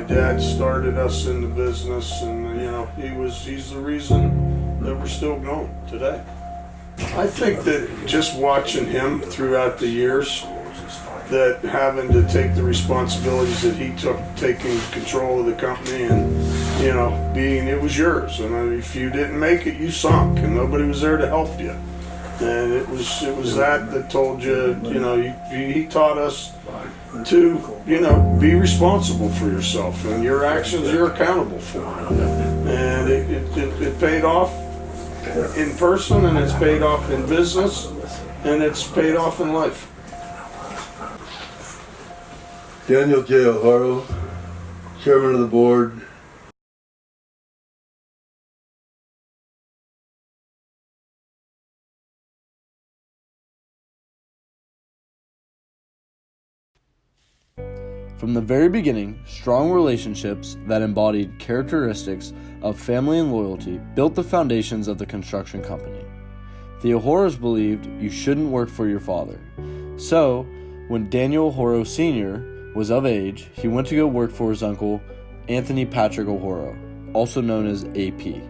dad started us in the business, and he's the reason that we're still going today. I think that just watching him throughout the years, that having to take the responsibilities that he took, taking control of the company, and being it was yours, and if you didn't make it, you sunk, and nobody was there to help you. And it was that told you, he taught us to, be responsible for yourself, and your actions you're accountable for. And it paid off in person, and it's paid off in business, and it's paid off in life. Daniel J. O'Hara, Chairman of the Board. From the very beginning, strong relationships that embodied characteristics of family and loyalty built the foundations of the construction company. The O'Haras believed you shouldn't work for your father. So, when Daniel O'Hara Sr. was of age, he went to go work for his uncle, Anthony Patrick O'Hara, also known as AP.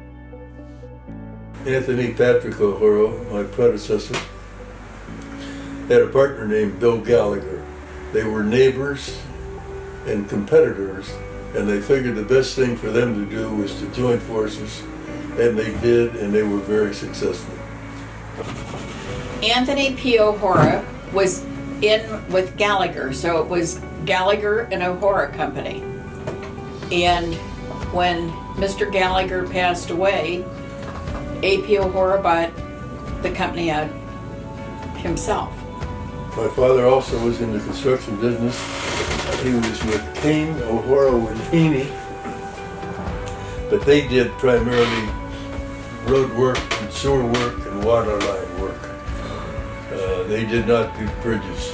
Anthony Patrick O'Hara, my predecessor, had a partner named Bill Gallagher. They were neighbors and competitors, and they figured the best thing for them to do was to join forces, and they did, and they were very successful. Anthony P. O'Hara was in with Gallagher, so it was Gallagher and O'Hara Company. And when Mr. Gallagher passed away, A.P. O'Hara bought the company out himself. My father also was in the construction business. He was with Kane, O'Hara, and Haney, but they did primarily road work and sewer work and water line work. They did not do bridges.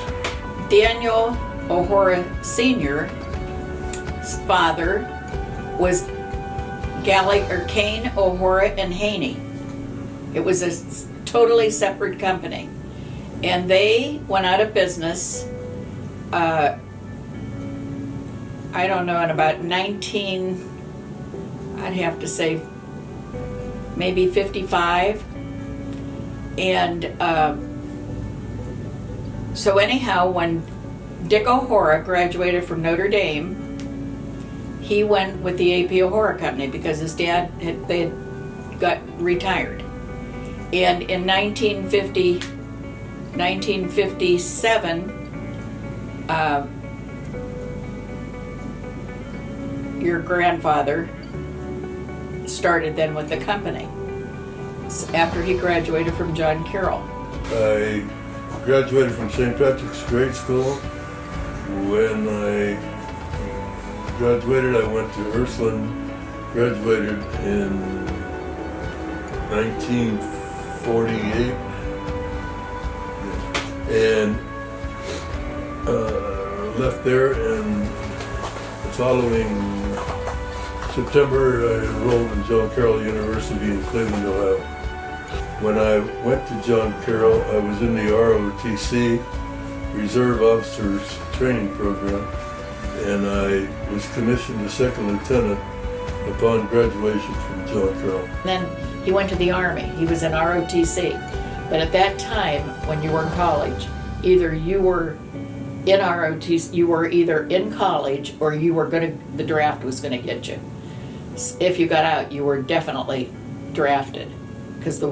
Daniel O'Hara Sr.'s father was Kane, O'Hara, and Haney. It was a totally separate company. And they went out of business, I don't know, in about I'd have to say maybe 55. And so anyhow, when Dick O'Hara graduated from Notre Dame, he went with the A.P. O'Hara Company because his dad had got retired. And in 1957, your grandfather started then with the company after he graduated from John Carroll. I graduated from St. Patrick's Grade School. When I graduated, I went to Ursuline, graduated in 1948, and left there, and the following September I enrolled in John Carroll University in Cleveland, Ohio. When I went to John Carroll, I was in the ROTC, Reserve Officers Training Program, and I was commissioned a second lieutenant upon graduation from John Carroll. Then he went to the Army. He was in ROTC. But at that time, when you were in college, either you were in ROTC, you were either in college or the draft was gonna get you. If you got out, you were definitely drafted because the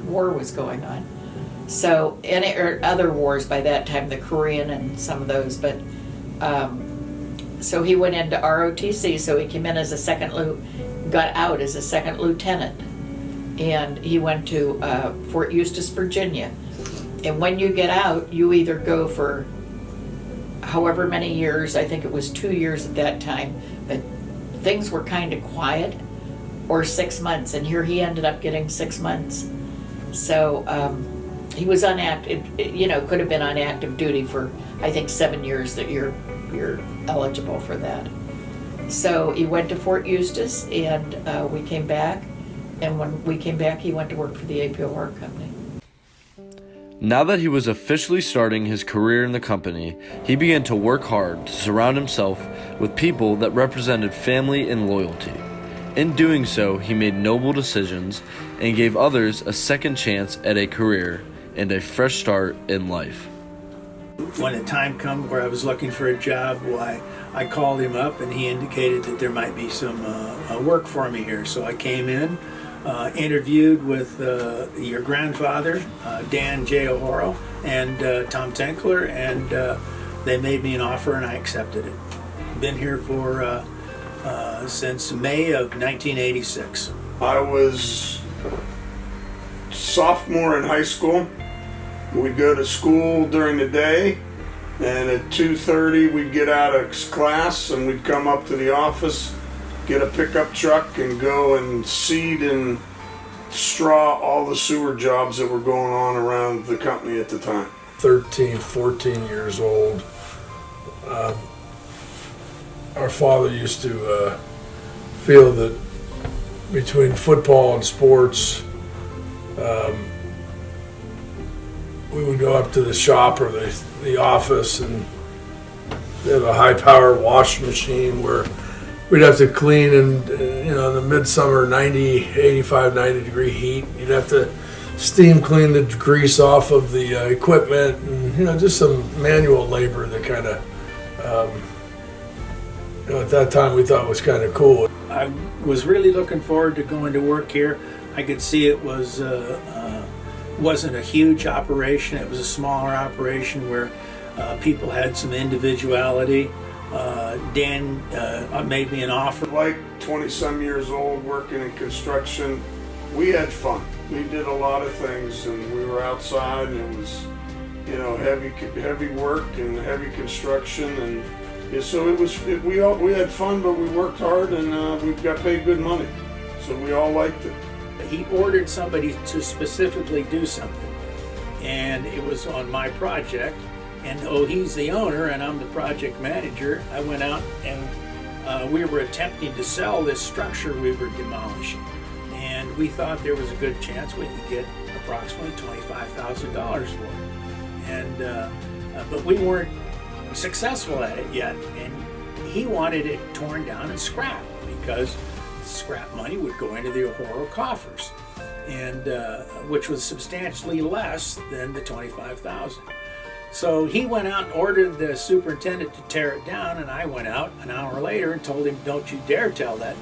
war was going on. So or other wars by that time, the Korean and some of those, but so he went into ROTC, so he came in as got out as a second lieutenant, and he went to Fort Eustis, Virginia. And when you get out, you either go for however many years, I think it was 2 years at that time, but things were kind of quiet, or 6 months, and here he ended up getting 6 months. So he was on active, could have been on active duty for, I think, 7 years that you're eligible for that. So he went to Fort Eustis, and we came back, and when we came back, he went to work for the A.P. O'Hara Company. Now that he was officially starting his career in the company, he began to work hard to surround himself with people that represented family and loyalty. In doing so, he made noble decisions and gave others a second chance at a career and a fresh start in life. When the time come where I was looking for a job, why I called him up and he indicated that there might be some work for me here. So I came in, interviewed with your grandfather, Dan J. O'Horo, and Tom Tenkler, and they made me an offer and I accepted it. Been here for since May of 1986. I was sophomore in high school. We'd go to school during the day, and at 2:30 we'd get out of class and we'd come up to the office, get a pickup truck, and go and seed and straw all the sewer jobs that were going on around the company at the time. 13, 14 years old. Our father used to feel that between football and sports, we would go up to the shop or the office, and they have a high-power washing machine where we'd have to clean in the midsummer 85, 90 degree heat. You'd have to steam clean the grease off of the equipment, and just some manual labor that kind of, at that time we thought was kind of cool. I was really looking forward to going to work here. I could see it wasn't a huge operation. It was a smaller operation where people had some individuality. Dan made me an offer. Like 20-some years old, working in construction, we had fun. We did a lot of things, and we were outside, and it was, heavy work and heavy construction, and so we had fun, but we worked hard, and we got paid good money, so we all liked it. He ordered somebody to specifically do something, and it was on my project. And he's the owner and I'm the project manager. I went out and we were attempting to sell this structure we were demolishing, and we thought there was a good chance we could get approximately $25,000 for it. And but we weren't successful at it yet, and he wanted it torn down and scrapped because scrap money would go into the O'Horo coffers, and which was substantially less than the $25,000. So he went out and ordered the superintendent to tear it down, and I went out an hour later and told him, "Don't you dare tear that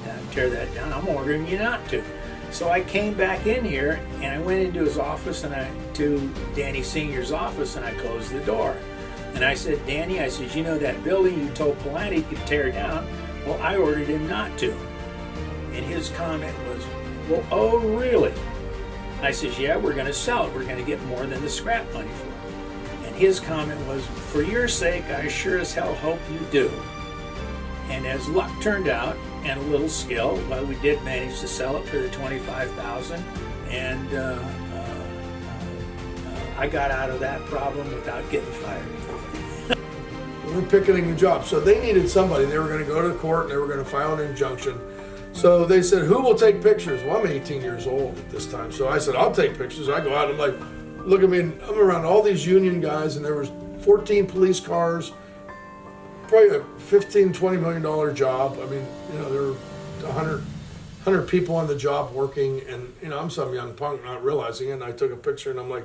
down. I'm ordering you not to." So I came back in here and I went into his office to Danny Sr.'s office, and I closed the door. And I said, "Danny," I said, "that building you told Palante to tear down, well, I ordered him not to." And his comment was, "Well, oh, really?" I says, "Yeah, we're going to sell it. We're going to get more than the scrap money for it." And his comment was, "For your sake, I sure as hell hope you do." And as luck turned out, and a little skill, well, we did manage to sell it for the $25,000, and I got out of that problem without getting fired. We're picketing the job, so they needed somebody. They were going to go to court and they were going to file an injunction. So they said, "Who will take pictures?" Well, I'm 18 years old at this time, so I said, "I'll take pictures." I go out and I'm like, look at me, and I'm around all these union guys, and there was 14 police cars, probably a $15, $20 million job. I mean, there were 100 people on the job working, and I'm some young punk not realizing it, and I took a picture, and I'm like,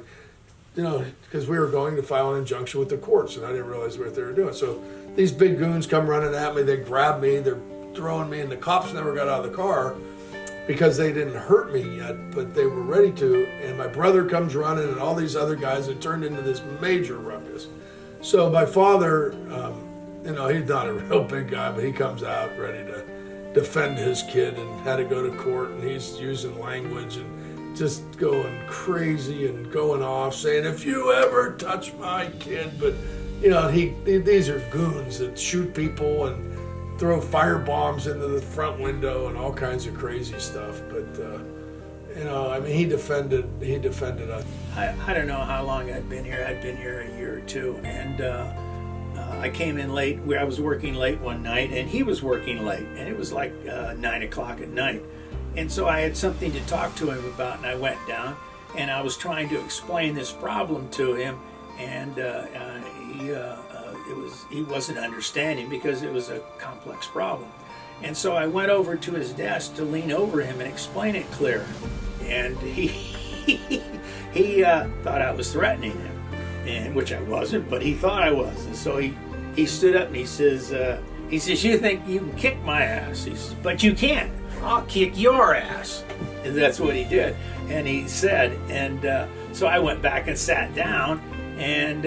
because we were going to file an injunction with the courts, and I didn't realize what they were doing. So these big goons come running at me, they grab me, they're throwing me, and the cops never got out of the car because they didn't hurt me yet, but they were ready to. And my brother comes running, and all these other guys. It turned into this major ruckus. So my father, he's not a real big guy, but he comes out ready to defend his kid, and had to go to court, and he's using language and just going crazy and going off, saying, "If you ever touch my kid," but these are goons that shoot people and throw fire bombs into the front window and all kinds of crazy stuff. But he defended us. I don't know how long I'd been here. I'd been here a year or two, and I came in late. I was working late one night, and he was working late, and it was like 9 o'clock at night. And so I had something to talk to him about, and I went down, and I was trying to explain this problem to him, and he wasn't understanding because it was a complex problem. And so I went over to his desk to lean over him and explain it clear, and he thought I was threatening him, and which I wasn't, but he thought I was. And so he stood up and he says, "You think you can kick my ass?" He says, "But you can't. I'll kick your ass." And that's what he did. And he said, and so I went back and sat down, and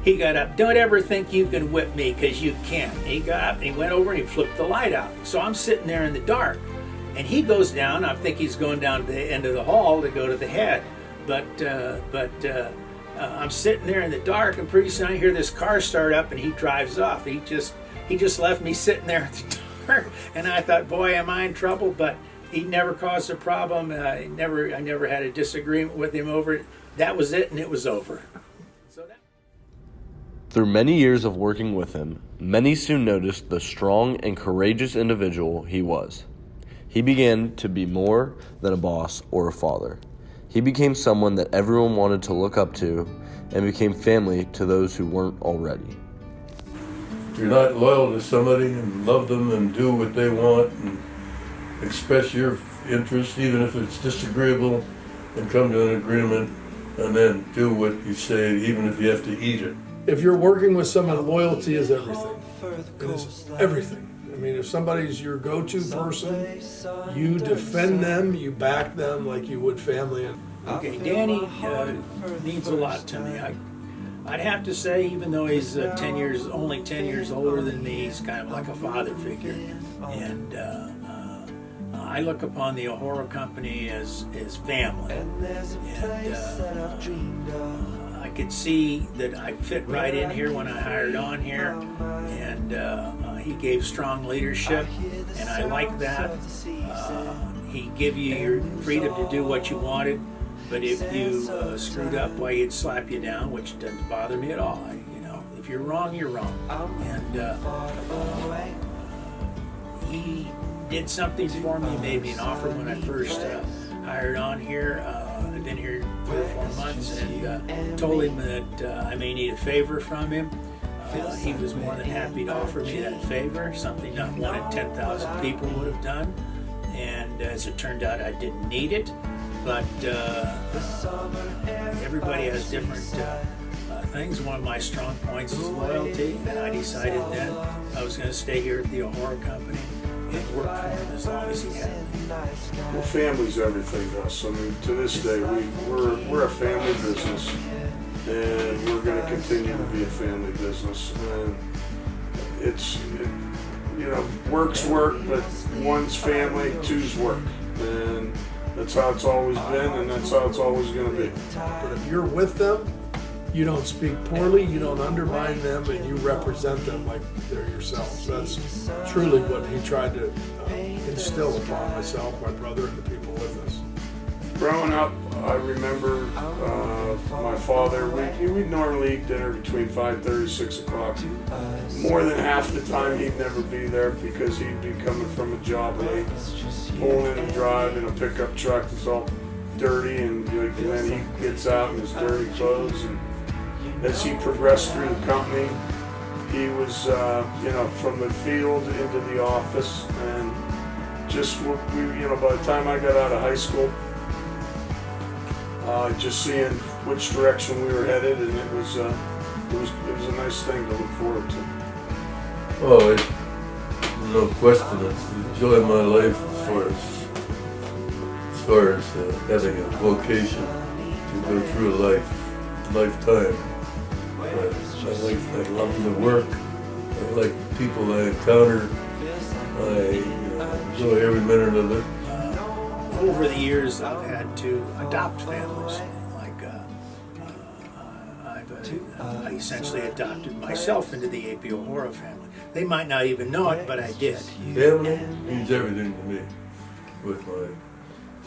he got up. "Don't ever think you can whip me, because you can't." And he got up and he went over and he flipped the light out. So I'm sitting there in the dark, and he goes down. I think he's going down to the end of the hall to go to the head, but I'm sitting there in the dark, and pretty soon I hear this car start up, and he drives off. He just left me sitting there in the dark, and I thought, boy, am I in trouble? But he never caused a problem. I never had a disagreement with him over it. That was it, and it was over. So that. Through many years of working with him, many soon noticed the strong and courageous individual he was. He began to be more than a boss or a father. He became someone that everyone wanted to look up to and became family to those who weren't already. If you're not loyal to somebody and love them and do what they want and express your interest, even if it's disagreeable, and come to an agreement, and then do what you say, even if you have to eat it. If you're working with someone, loyalty is everything. It is everything. I mean, if somebody's your go-to person, you defend them, you back them like you would family. Okay, Danny means a lot to me. I'd have to say, even though he's only 10 years older than me, he's kind of like a father figure. And I look upon the O'Hora Company as family. And I could see that I fit right in here when I hired on here, and he gave strong leadership, and I like that. He gave you your freedom to do what you wanted, but if you screwed up, why, he'd slap you down, which doesn't bother me at all. If you're wrong, you're wrong. And he did something for me. He made me an offer when I first hired on here. I've been here 3 or 4 months, and told him that I may need a favor from him. He was more than happy to offer me that favor, something not 1 in 10,000 people would have done. And as it turned out, I didn't need it. But everybody has different things. One of my strong points is loyalty, and I decided then I was going to stay here at the O'Hora Company and work for him as long as he had me. Well, family's everything to us. I mean, to this day, we're a family business, and we're going to continue to be a family business. And work's work, but one's family, two's work. And that's how it's always been, and that's how it's always going to be. But if you're with them, you don't speak poorly, you don't undermine them, and you represent them like they're yourselves. That's truly what he tried to instill upon myself, my brother, and the people with us. Growing up, I remember my father, we'd normally eat dinner between 5:30 and 6 o'clock. More than half the time he'd never be there because he'd be coming from a job late, pulling in a drive in a pickup truck that's all dirty, and then he gets out in his dirty clothes. And as he progressed through the company, he was, from the field into the office, and just, by the time I got out of high school, just seeing which direction we were headed, and it was a nice thing to look forward to. Oh, no question. It's the joy of my life as far as having a vocation to go through a lifetime. I love the work. I like the people I encounter. I enjoy every minute of it. Over the years, I've had to adopt families. I essentially adopted myself into the A.P. O'Hora family. They might not even know it, but I did. Family means everything to me.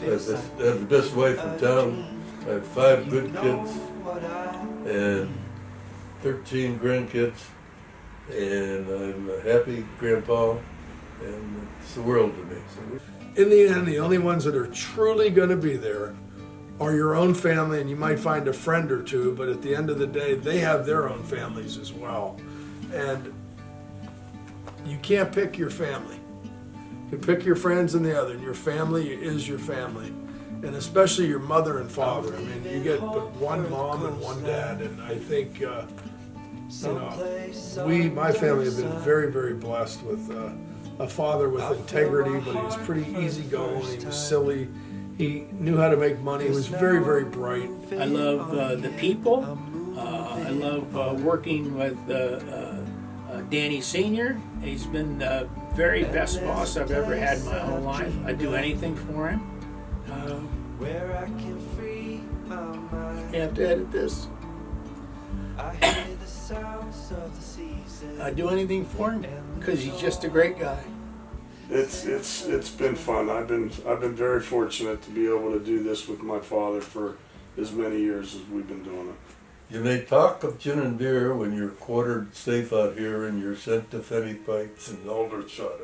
I have the best wife in town. I have 5 good kids and 13 grandkids, and I'm a happy grandpa, and it's the world to me. In the end, the only ones that are truly going to be there are your own family, and you might find a friend or two, but at the end of the day, they have their own families as well. And you can't pick your family. You can pick your friends and the other, and your family is your family. And especially your mother and father. I mean, you get but one mom and one dad, and I think, my family have been very, very blessed with a father with integrity, but he was pretty easygoing, he was silly, he knew how to make money, he was very, very bright. I love the people. I love working with Danny Sr. He's been the very best boss I've ever had in my whole life. I'd do anything for him. You have to edit this. I'd do anything for him because he's just a great guy. It's been fun. I've been very fortunate to be able to do this with my father for as many years as we've been doing it. You may talk of gin and beer when you're quartered safe out here and you're sent to Fenny Fights and Aldershot.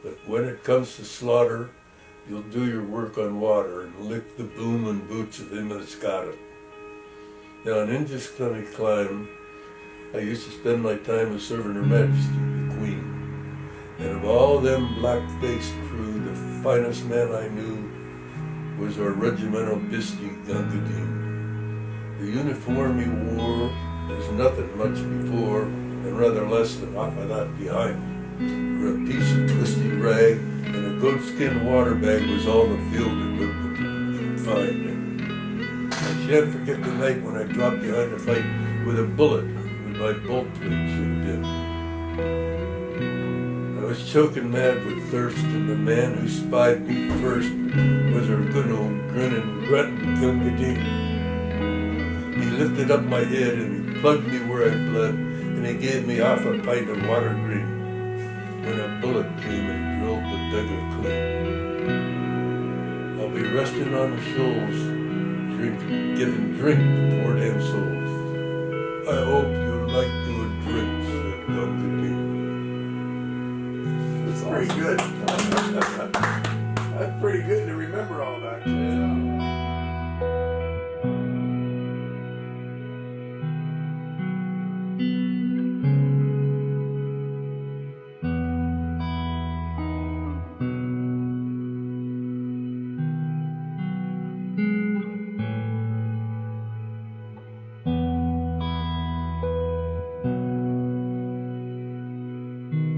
But when it comes to slaughter, you'll do your work on water and lick the boom and boots of Imascata. Now in Injusclany Climb, I used to spend my time as serving Her Majesty, the Queen. And of all them black-faced crew, the finest man I knew was our regimental Bisty Gungadine. The uniform he wore was nothing much before, and rather less than half of that behind. For a piece of twisty rag and a goatskin water bag was all the field equipment could find. I shan't forget the night when I dropped behind a fight with a bullet with my bolt twigs zipped in. I was choking mad with thirst, and the man who spied me first was our good old grinning, grunting Gungadine. He lifted up my head and he plugged me where I bled, and he gave me half a pint of water green. When a bullet came and drilled the dagger clean. I'll be resting on the shoals, giving drink to poor damn souls. I hope you like doing drinks at Gungadine. That's pretty good. That's pretty good to remember all that.